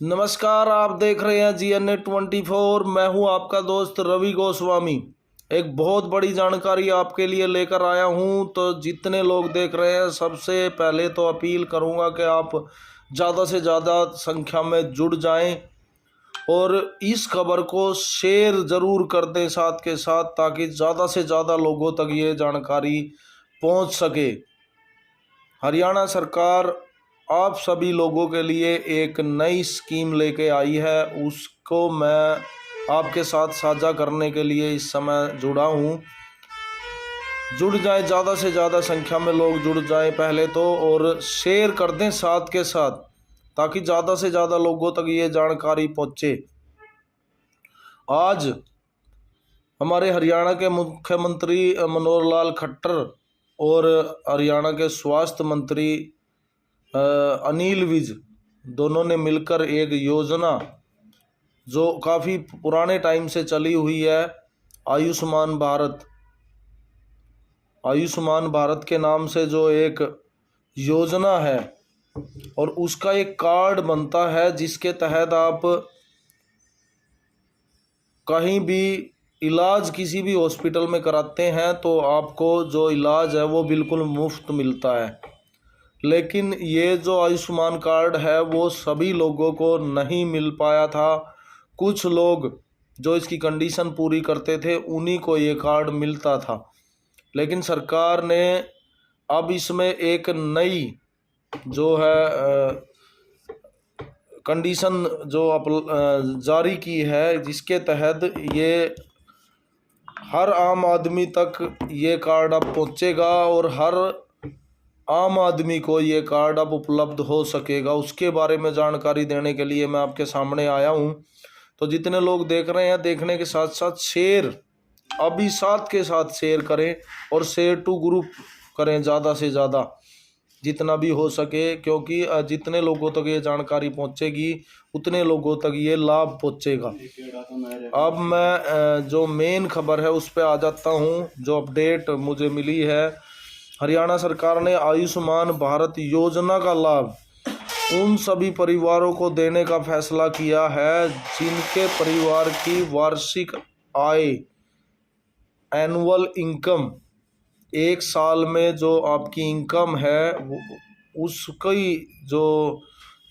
नमस्कार, आप देख रहे हैं GNA 24। मैं हूं आपका दोस्त रवि गोस्वामी। एक बहुत बड़ी जानकारी आपके लिए लेकर आया हूं। तो जितने लोग देख रहे हैं, सबसे पहले तो अपील करूंगा कि आप ज़्यादा से ज़्यादा संख्या में जुड़ जाएं और इस खबर को शेयर ज़रूर कर दें साथ के साथ, ताकि ज़्यादा से ज़्यादा लोगों तक ये जानकारी पहुंच सके। हरियाणा सरकार आप सभी लोगों के लिए एक नई स्कीम लेके आई है, उसको मैं आपके साथ साझा करने के लिए इस समय जुड़ा हूँ। जुड़ जाए, ज़्यादा से ज़्यादा संख्या में लोग जुड़ जाए पहले तो, और शेयर कर दें साथ के साथ, ताकि ज़्यादा से ज़्यादा लोगों तक ये जानकारी पहुँचे। आज हमारे हरियाणा के मुख्यमंत्री मनोहर लाल खट्टर और हरियाणा के स्वास्थ्य मंत्री अनिल विज दोनों ने मिलकर एक योजना जो काफ़ी पुराने टाइम से चली हुई है, आयुष्मान भारत के नाम से जो एक योजना है, और उसका एक कार्ड बनता है जिसके तहत आप कहीं भी इलाज किसी भी हॉस्पिटल में कराते हैं तो आपको जो इलाज है वो बिल्कुल मुफ्त मिलता है। लेकिन ये जो आयुष्मान कार्ड है वो सभी लोगों को नहीं मिल पाया था। कुछ लोग जो इसकी कंडीशन पूरी करते थे उन्हीं को ये कार्ड मिलता था। लेकिन सरकार ने अब इसमें एक नई जो है कंडीशन जो जारी की है, जिसके तहत ये हर आम आदमी तक ये कार्ड अब पहुँचेगा और हर आम आदमी को ये कार्ड अब उपलब्ध हो सकेगा। उसके बारे में जानकारी देने के लिए मैं आपके सामने आया हूँ। तो जितने लोग देख रहे हैं, देखने के साथ साथ शेयर अभी साथ के साथ शेयर करें और शेयर टू ग्रुप करें ज़्यादा से ज़्यादा जितना भी हो सके, क्योंकि जितने लोगों तक ये जानकारी पहुँचेगी उतने लोगों तक ये लाभ पहुँचेगा। अब मैं जो मेन खबर है उस पर आ जाता हूँ। जो अपडेट मुझे मिली है, हरियाणा सरकार ने आयुष्मान भारत योजना का लाभ उन सभी परिवारों को देने का फैसला किया है जिनके परिवार की वार्षिक आय, एनुअल इनकम, एक साल में जो आपकी इनकम है उसकी जो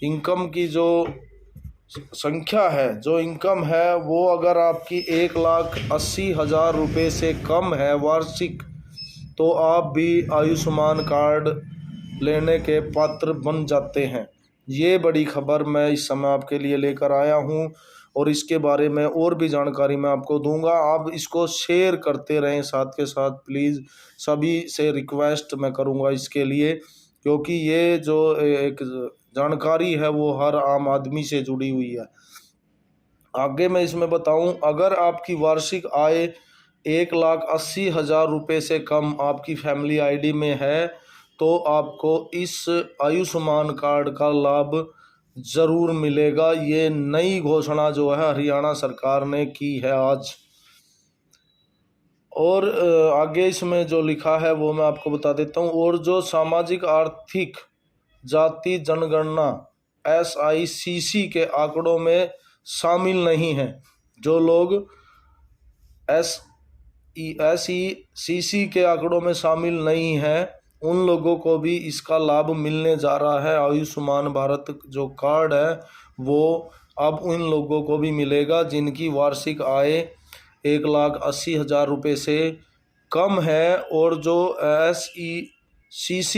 इनकम की जो संख्या है, जो इनकम है वो अगर आपकी 1,80,000 रुपये से कम है वार्षिक, तो आप भी आयुष्मान कार्ड लेने के पात्र बन जाते हैं। ये बड़ी खबर मैं इस समय आपके लिए लेकर आया हूँ और इसके बारे में और भी जानकारी मैं आपको दूंगा। आप इसको शेयर करते रहें साथ के साथ, प्लीज़ सभी से रिक्वेस्ट मैं करूँगा इसके लिए, क्योंकि ये जो एक जानकारी है वो हर आम आदमी से जुड़ी हुई है। आगे मैं इसमें बताऊं, अगर आपकी वार्षिक आय 1,80,000 रुपये से कम आपकी फैमिली आईडी में है तो आपको इस आयुष्मान कार्ड का लाभ ज़रूर मिलेगा। ये नई घोषणा जो है हरियाणा सरकार ने की है आज। और आगे इसमें जो लिखा है वो मैं आपको बता देता हूँ। और जो सामाजिक आर्थिक जाति जनगणना SICC के आंकड़ों में शामिल नहीं हैं, जो लोग SICC के आंकड़ों में शामिल नहीं हैं, उन लोगों को भी इसका लाभ मिलने जा रहा है। आयुष्मान भारत जो कार्ड है वो अब उन लोगों को भी मिलेगा जिनकी वार्षिक आय 1,80,000 रुपये से कम है और जो SICC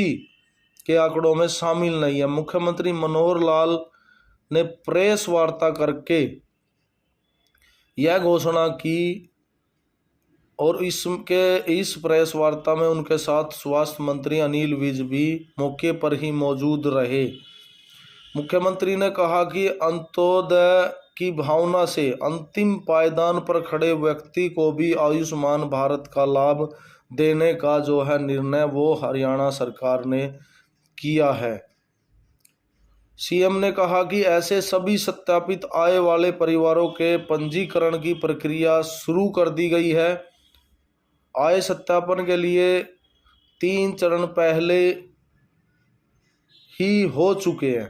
के आंकड़ों में शामिल नहीं है। मुख्यमंत्री मनोहर लाल ने प्रेस वार्ता करके यह घोषणा की और इस प्रेस वार्ता में उनके साथ स्वास्थ्य मंत्री अनिल विज भी मौके पर ही मौजूद रहे। मुख्यमंत्री ने कहा कि अंत्योदय की भावना से अंतिम पायदान पर खड़े व्यक्ति को भी आयुष्मान भारत का लाभ देने का जो है निर्णय वो हरियाणा सरकार ने किया है। CM ने कहा कि ऐसे सभी सत्यापित आय वाले परिवारों के पंजीकरण की प्रक्रिया शुरू कर दी गई है। आय सत्यापन के लिए 3 चरण पहले ही हो चुके हैं।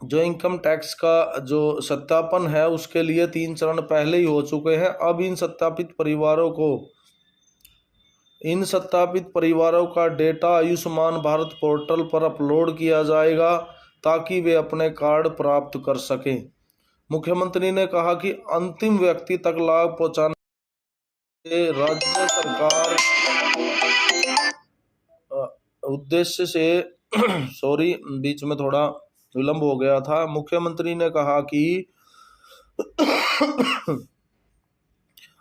जो इनकम टैक्स का जो सत्यापन है उसके लिए 3 चरण पहले ही हो चुके हैं। अब इन सत्यापित परिवारों का डेटा आयुष्मान भारत पोर्टल पर अपलोड किया जाएगा ताकि वे अपने कार्ड प्राप्त कर सकें। मुख्यमंत्री ने कहा कि अंतिम व्यक्ति तक लाभ पहुंचाने के राज्य सरकार उद्देश्य से सॉरी, बीच में थोड़ा विलंब हो गया था। मुख्यमंत्री ने कहा कि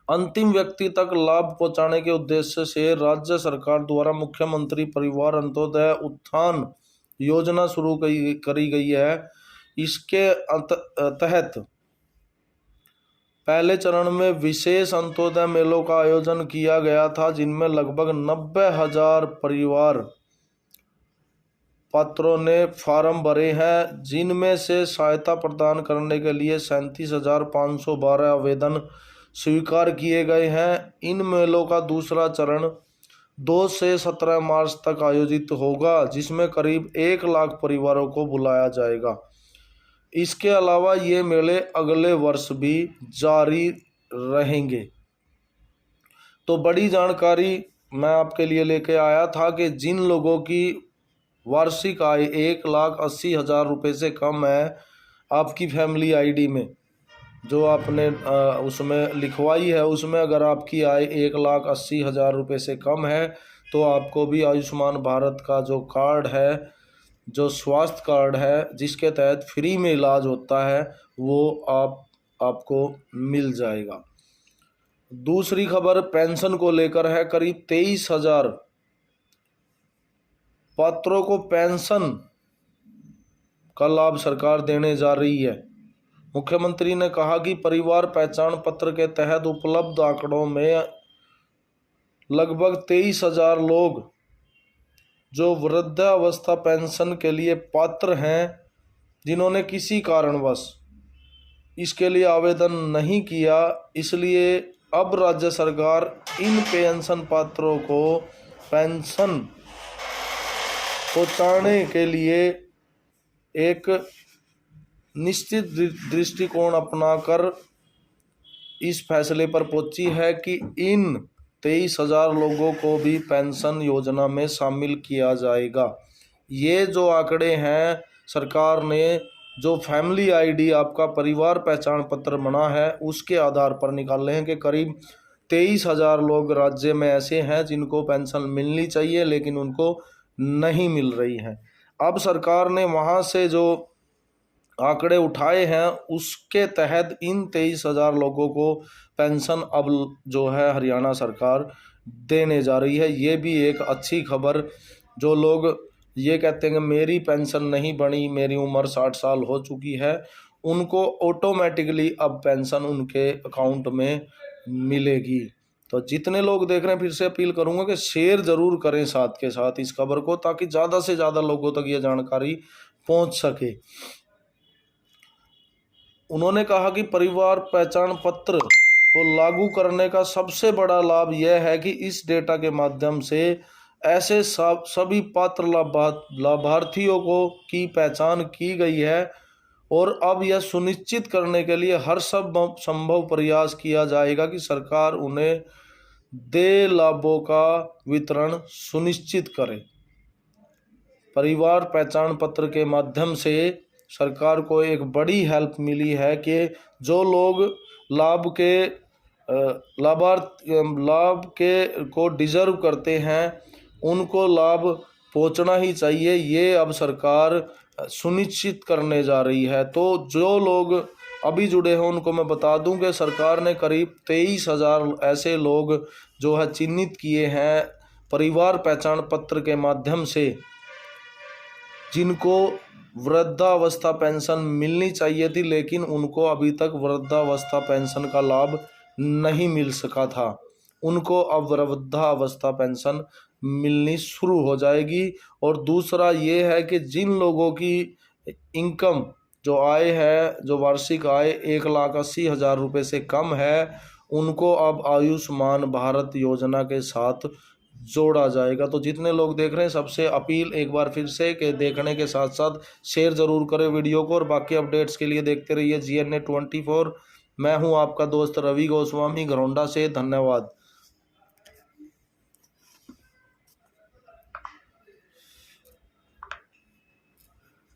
अंतिम व्यक्ति तक लाभ पहुंचाने के उद्देश्य से राज्य सरकार द्वारा मुख्यमंत्री परिवार अंत्योदय उत्थान योजना शुरू करी गई है। इसके तहत पहले चरण में विशेष अंत्योदय मेलों का आयोजन किया गया था, जिनमें लगभग 90,000 परिवार पात्रों ने फॉर्म भरे हैं, जिनमें से सहायता प्रदान करने के लिए 37,512 आवेदन स्वीकार किए गए हैं। इन मेलों का दूसरा चरण 2 से 17 मार्च तक आयोजित होगा, जिसमें करीब 1 लाख परिवारों को बुलाया जाएगा। इसके अलावा ये मेले अगले वर्ष भी जारी रहेंगे। तो बड़ी जानकारी मैं आपके लिए लेके आया था कि जिन लोगों की वार्षिक आय 1,80,000 रुपये से कम है, आपकी फैमिली आईडी में जो आपने उसमें लिखवाई है, उसमें अगर आपकी आय 1,80,000 रुपये से कम है तो आपको भी आयुष्मान भारत का जो कार्ड है, जो स्वास्थ्य कार्ड है, जिसके तहत फ्री में इलाज होता है, वो आपको मिल जाएगा। दूसरी खबर पेंशन को लेकर है। करीब 23,000 पात्रों को पेंशन का लाभ सरकार देने जा रही है। मुख्यमंत्री ने कहा कि परिवार पहचान पत्र के तहत उपलब्ध आंकड़ों में लगभग 23,000 लोग जो वृद्धावस्था पेंशन के लिए पात्र हैं, जिन्होंने किसी कारणवश इसके लिए आवेदन नहीं किया, इसलिए अब राज्य सरकार इन पेंशन पात्रों को पेंशन पहुंचाने के लिए एक निश्चित दृष्टिकोण अपनाकर इस फैसले पर पहुंची है कि इन 23,000 लोगों को भी पेंशन योजना में शामिल किया जाएगा। ये जो आंकड़े हैं, सरकार ने जो फैमिली आईडी आपका परिवार पहचान पत्र बना है उसके आधार पर निकाले हैं कि करीब 23,000 लोग राज्य में ऐसे हैं जिनको पेंशन मिलनी चाहिए लेकिन उनको नहीं मिल रही है। अब सरकार ने वहाँ से जो आंकड़े उठाए हैं उसके तहत इन 23,000 लोगों को पेंशन अब जो है हरियाणा सरकार देने जा रही है। ये भी एक अच्छी खबर। जो लोग ये कहते हैं कि मेरी पेंशन नहीं बनी, मेरी उम्र 60 साल हो चुकी है, उनको ऑटोमेटिकली अब पेंशन उनके अकाउंट में मिलेगी। तो जितने लोग देख रहे हैं, फिर से अपील करूंगा कि शेयर ज़रूर करें साथ के साथ इस खबर को, ताकि ज़्यादा से ज़्यादा लोगों तक ये जानकारी पहुंच सके। उन्होंने कहा कि परिवार पहचान पत्र को लागू करने का सबसे बड़ा लाभ यह है कि इस डेटा के माध्यम से ऐसे सभी पात्र लाभार्थियों को की पहचान की गई है और अब यह सुनिश्चित करने के लिए हर संभव प्रयास किया जाएगा कि सरकार उन्हें देय लाभों का वितरण सुनिश्चित करे। परिवार पहचान पत्र के माध्यम से सरकार को एक बड़ी हेल्प मिली है कि जो लोग लाभ को डिजर्व करते हैं उनको लाभ पहुंचना ही चाहिए। ये अब सरकार सुनिश्चित करने जा रही है। तो जो लोग अभी जुड़े हैं उनको मैं बता दूं कि सरकार ने करीब 23,000 ऐसे लोग जो है चिन्हित किए हैं परिवार पहचान पत्र के माध्यम से, जिनको वृद्धावस्था पेंशन मिलनी चाहिए थी लेकिन उनको अभी तक वृद्धावस्था पेंशन का लाभ नहीं मिल सका था। उनको अब वृद्धावस्था पेंशन मिलनी शुरू हो जाएगी। और दूसरा ये है कि जिन लोगों की इनकम जो आय है, जो वार्षिक आय 1,80,000 रुपये से कम है, उनको अब आयुष्मान भारत योजना के साथ जोड़ा जाएगा। तो जितने लोग देख रहे हैं सबसे अपील एक बार फिर से कि देखने के साथ साथ शेयर ज़रूर करें वीडियो को, और बाकी अपडेट्स के लिए देखते रहिए GNA 24। मैं हूं आपका दोस्त रवि गोस्वामी, घरौंडा से। धन्यवाद।